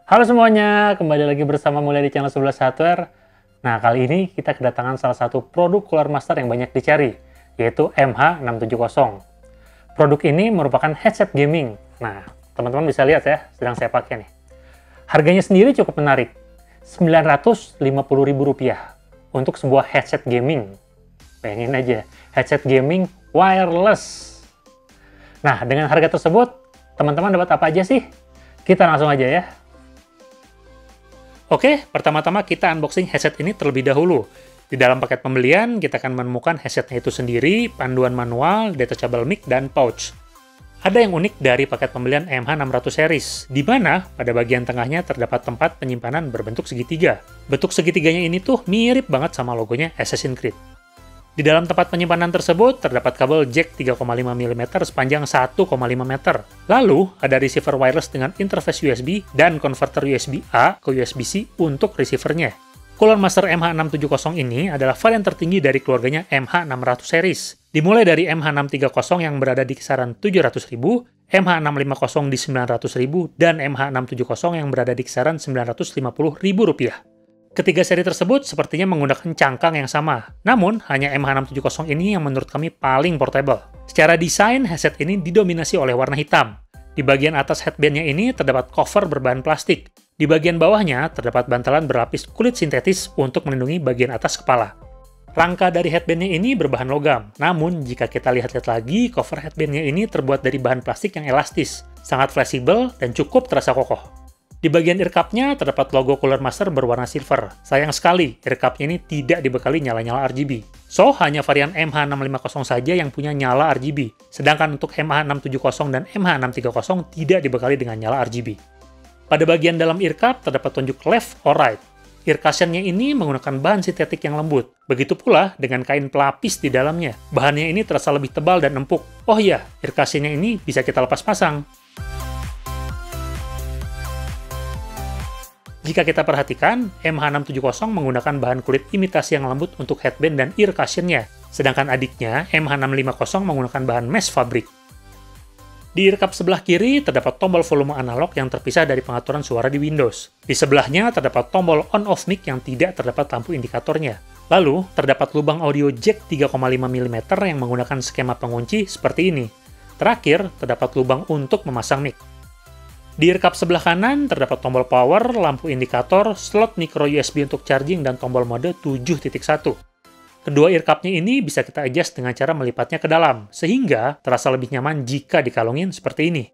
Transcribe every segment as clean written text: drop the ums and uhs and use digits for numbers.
Halo semuanya, kembali lagi bersama Mulya di channel 11 Hardware. Nah, kali ini kita kedatangan salah satu produk Cooler Master yang banyak dicari, yaitu MH670. Produk ini merupakan headset gaming. Nah, teman-teman bisa lihat ya, sedang saya pakai nih. Harganya sendiri cukup menarik, Rp950.000 untuk sebuah headset gaming. Bayangin aja, headset gaming wireless. Nah, dengan harga tersebut, teman-teman dapat apa aja sih? Kita langsung aja ya. Oke, pertama-tama kita unboxing headset ini terlebih dahulu. Di dalam paket pembelian, kita akan menemukan headsetnya itu sendiri, panduan manual, detachable mic, dan pouch. Ada yang unik dari paket pembelian MH600 series, di mana pada bagian tengahnya terdapat tempat penyimpanan berbentuk segitiga. Bentuk segitiganya ini tuh mirip banget sama logonya Assassin's Creed. Di dalam tempat penyimpanan tersebut terdapat kabel jack 3,5 mm sepanjang 1,5 meter. Lalu, ada receiver wireless dengan interface USB dan konverter USB-A ke USB-C untuk receivernya. Cooler Master MH670 ini adalah varian tertinggi dari keluarganya MH600 series. Dimulai dari MH630 yang berada di kisaran 700.000, MH650 di 900.000, dan MH670 yang berada di kisaran Rp950.000. Ketiga seri tersebut sepertinya menggunakan cangkang yang sama, namun hanya MH670 ini yang menurut kami paling portable. Secara desain, headset ini didominasi oleh warna hitam. Di bagian atas headbandnya ini terdapat cover berbahan plastik. Di bagian bawahnya terdapat bantalan berlapis kulit sintetis untuk melindungi bagian atas kepala. Rangka dari headbandnya ini berbahan logam, namun jika kita lihat-lihat lagi, cover headbandnya ini terbuat dari bahan plastik yang elastis, sangat fleksibel, dan cukup terasa kokoh. Di bagian ear cup-nya terdapat logo Cooler Master berwarna silver. Sayang sekali, ear cup-nya ini tidak dibekali nyala-nyala RGB. So, hanya varian MH650 saja yang punya nyala RGB. Sedangkan untuk MH670 dan MH630 tidak dibekali dengan nyala RGB. Pada bagian dalam ear cup terdapat tunjuk left or right. Ear cushion-nya ini menggunakan bahan sintetik yang lembut. Begitu pula dengan kain pelapis di dalamnya. Bahannya ini terasa lebih tebal dan empuk. Oh iya, ear cushion-nya ini bisa kita lepas pasang. Jika kita perhatikan, MH670 menggunakan bahan kulit imitasi yang lembut untuk headband dan ear cushion-nya, sedangkan adiknya, MH650 menggunakan bahan mesh fabrik. Di ear cup sebelah kiri, terdapat tombol volume analog yang terpisah dari pengaturan suara di Windows. Di sebelahnya, terdapat tombol on-off mic yang tidak terdapat lampu indikatornya. Lalu, terdapat lubang audio jack 3,5 mm yang menggunakan skema pengunci seperti ini. Terakhir, terdapat lubang untuk memasang mic. Di ear cup sebelah kanan, terdapat tombol power, lampu indikator, slot micro USB untuk charging, dan tombol mode 7.1. Kedua ear cup-nya ini bisa kita adjust dengan cara melipatnya ke dalam, sehingga terasa lebih nyaman jika dikalungin seperti ini.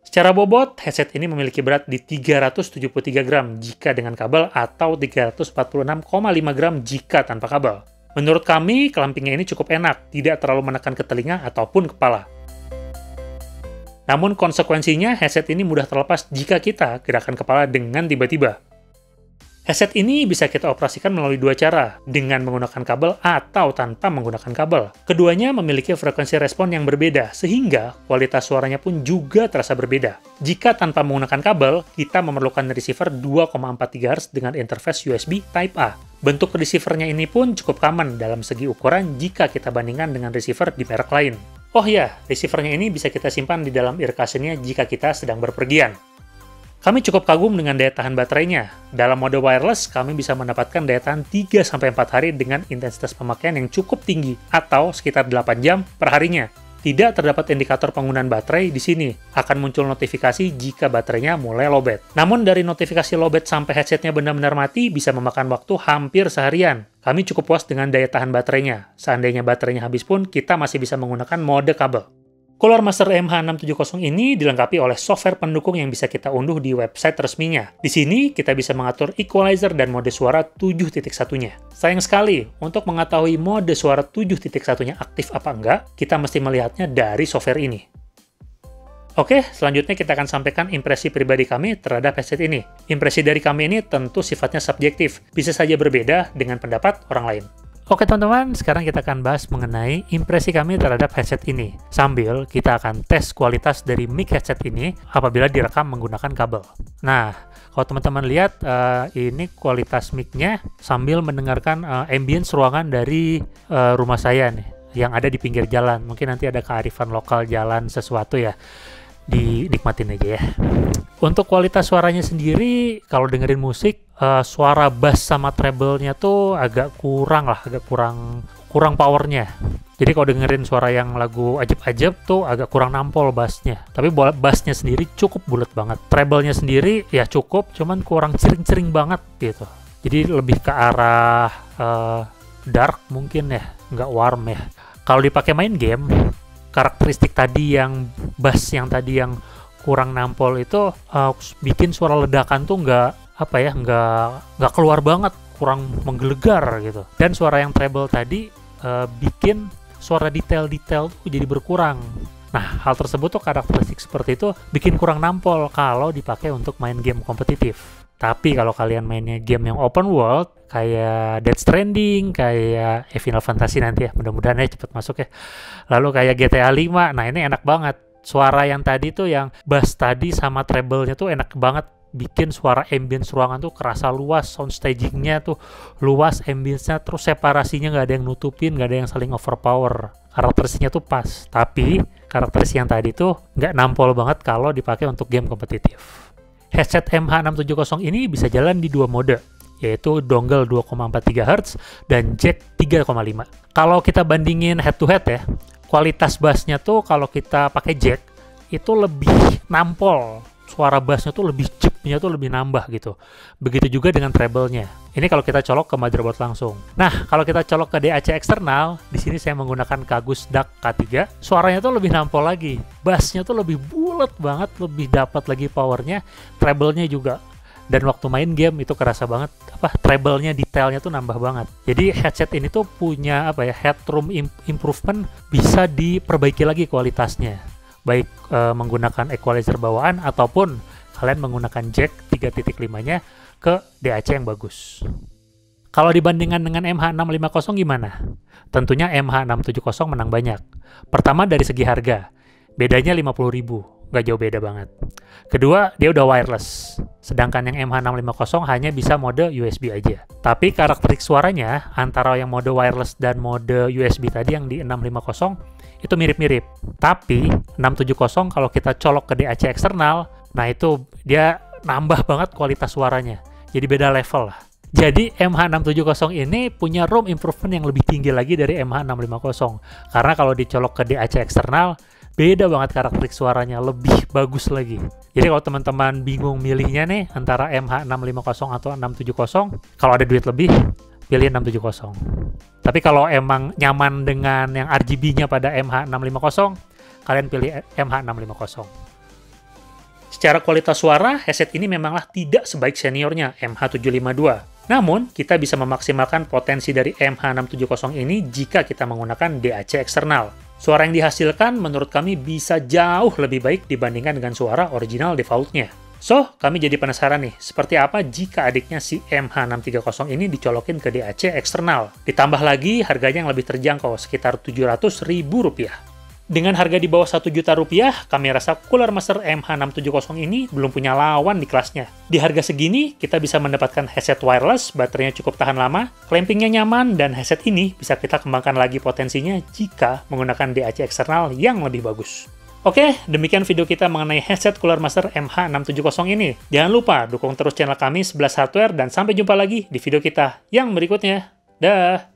Secara bobot, headset ini memiliki berat di 373 gram jika dengan kabel atau 346,5 gram jika tanpa kabel. Menurut kami, kelampingnya ini cukup enak, tidak terlalu menekan ke telinga ataupun kepala. Namun konsekuensinya, headset ini mudah terlepas jika kita gerakan kepala dengan tiba-tiba. Headset ini bisa kita operasikan melalui dua cara, dengan menggunakan kabel atau tanpa menggunakan kabel. Keduanya memiliki frekuensi respon yang berbeda, sehingga kualitas suaranya pun juga terasa berbeda. Jika tanpa menggunakan kabel, kita memerlukan receiver 2,4 GHz dengan interface USB Type-A. Bentuk receivernya ini pun cukup common dalam segi ukuran jika kita bandingkan dengan receiver di merek lain. Oh ya, receivernya ini bisa kita simpan di dalam ear cushion-nya jika kita sedang berpergian. Kami cukup kagum dengan daya tahan baterainya. Dalam mode wireless, kami bisa mendapatkan daya tahan 3-4 hari dengan intensitas pemakaian yang cukup tinggi, atau sekitar 8 jam per harinya. Tidak terdapat indikator penggunaan baterai di sini. Akan muncul notifikasi jika baterainya mulai lowbat. Namun dari notifikasi lowbat sampai headsetnya benar-benar mati bisa memakan waktu hampir seharian. Kami cukup puas dengan daya tahan baterainya. Seandainya baterainya habis pun, kita masih bisa menggunakan mode kabel. Cooler Master MH670 ini dilengkapi oleh software pendukung yang bisa kita unduh di website resminya. Di sini, kita bisa mengatur equalizer dan mode suara 7.1-nya. Sayang sekali, untuk mengetahui mode suara 7.1-nya aktif apa enggak, kita mesti melihatnya dari software ini. Oke, selanjutnya kita akan sampaikan impresi pribadi kami terhadap headset ini. Impresi dari kami ini tentu sifatnya subjektif, bisa saja berbeda dengan pendapat orang lain. Oke teman-teman, sekarang kita akan bahas mengenai impresi kami terhadap headset ini. Sambil kita akan tes kualitas dari mic headset ini apabila direkam menggunakan kabel. Nah, kalau teman-teman lihat, ini kualitas mic-nya sambil mendengarkan ambience ruangan dari rumah saya nih, yang ada di pinggir jalan. Mungkin nanti ada kearifan lokal jalan sesuatu ya. dinikmatin aja ya. Untuk kualitas suaranya sendiri, kalau dengerin musik, suara bass sama treble-nya tuh agak kurang powernya. Jadi kalau dengerin suara yang lagu ajeb-ajeb tuh agak kurang nampol bassnya. Tapi bassnya sendiri cukup bulat banget. Treble-nya sendiri ya cukup, cuman kurang cering-cering banget gitu. Jadi lebih ke arah dark mungkin ya, nggak warm ya. Kalau dipakai main game, karakteristik tadi yang bass yang tadi yang kurang nampol itu bikin suara ledakan tuh nggak keluar banget, kurang menggelegar gitu. Dan suara yang treble tadi bikin suara detail-detail tuh jadi berkurang. Nah, hal tersebut tuh karakteristik seperti itu bikin kurang nampol kalau dipakai untuk main game kompetitif. Tapi kalau kalian mainnya game yang open world, kayak Death Stranding, kayak Final Fantasy nanti ya, mudah-mudahan ya cepet masuk ya. Lalu kayak GTA 5, nah ini enak banget. Suara yang tadi tuh, yang bass tadi sama treble-nya tuh enak banget. Bikin suara ambience ruangan tuh kerasa luas, sound staging-nya tuh luas, ambience-nya, terus separasinya nggak ada yang nutupin, nggak ada yang saling overpower. Karakteristiknya tuh pas, tapi karakteristik yang tadi tuh nggak nampol banget kalau dipakai untuk game kompetitif. Headset MH670 ini bisa jalan di dua mode, yaitu dongle 2,4 GHz dan jack 3,5. Kalau kita bandingin head to head ya, kualitas bassnya tuh kalau kita pakai jack itu lebih nampol. Suara bassnya tuh lebih chipnya tuh lebih nambah gitu. Begitu juga dengan treble-nya. Ini kalau kita colok ke motherboard langsung. Nah, kalau kita colok ke DAC eksternal, di sini saya menggunakan Kagus DAC K3, suaranya tuh lebih nampol lagi. Bassnya tuh lebih bulat banget, lebih dapat lagi powernya, treble-nya juga. Dan waktu main game itu kerasa banget treble-nya, detailnya tuh nambah banget. Jadi headset ini tuh punya headroom improvement, bisa diperbaiki lagi kualitasnya. Baik menggunakan equalizer bawaan ataupun kalian menggunakan jack 3.5-nya ke DAC yang bagus. Kalau dibandingkan dengan MH650 gimana? Tentunya MH670 menang banyak. Pertama dari segi harga, bedanya 50.000, nggak jauh beda banget. Kedua, dia udah wireless, sedangkan yang MH650 hanya bisa mode USB aja. Tapi karakteristik suaranya antara yang mode wireless dan mode USB tadi yang di 650 itu mirip-mirip. Tapi 670 kalau kita colok ke DAC eksternal, nah itu dia nambah banget kualitas suaranya. Jadi beda level lah. Jadi MH670 ini punya room improvement yang lebih tinggi lagi dari MH650. Karena kalau dicolok ke DAC eksternal, beda banget karakteristik suaranya, lebih bagus lagi. Jadi kalau teman-teman bingung milihnya nih antara MH650 atau 670, kalau ada duit lebih, pilih 670. Tapi kalau emang nyaman dengan yang RGB-nya pada MH650, kalian pilih MH650. Secara kualitas suara, headset ini memanglah tidak sebaik seniornya MH752. Namun, kita bisa memaksimalkan potensi dari MH670 ini jika kita menggunakan DAC eksternal. Suara yang dihasilkan menurut kami bisa jauh lebih baik dibandingkan dengan suara original default-nya. So, kami jadi penasaran nih, seperti apa jika adiknya si MH630 ini dicolokin ke DAC eksternal. Ditambah lagi harganya yang lebih terjangkau, sekitar Rp700.000. Dengan harga di bawah Rp1.000.000, kami rasa Cooler Master MH670 ini belum punya lawan di kelasnya. Di harga segini, kita bisa mendapatkan headset wireless, baterainya cukup tahan lama, clampingnya nyaman, dan headset ini bisa kita kembangkan lagi potensinya jika menggunakan DAC eksternal yang lebih bagus. Oke, demikian video kita mengenai headset Cooler Master MH670 ini. Jangan lupa dukung terus channel kami 11 Hardware dan sampai jumpa lagi di video kita yang berikutnya. Dah!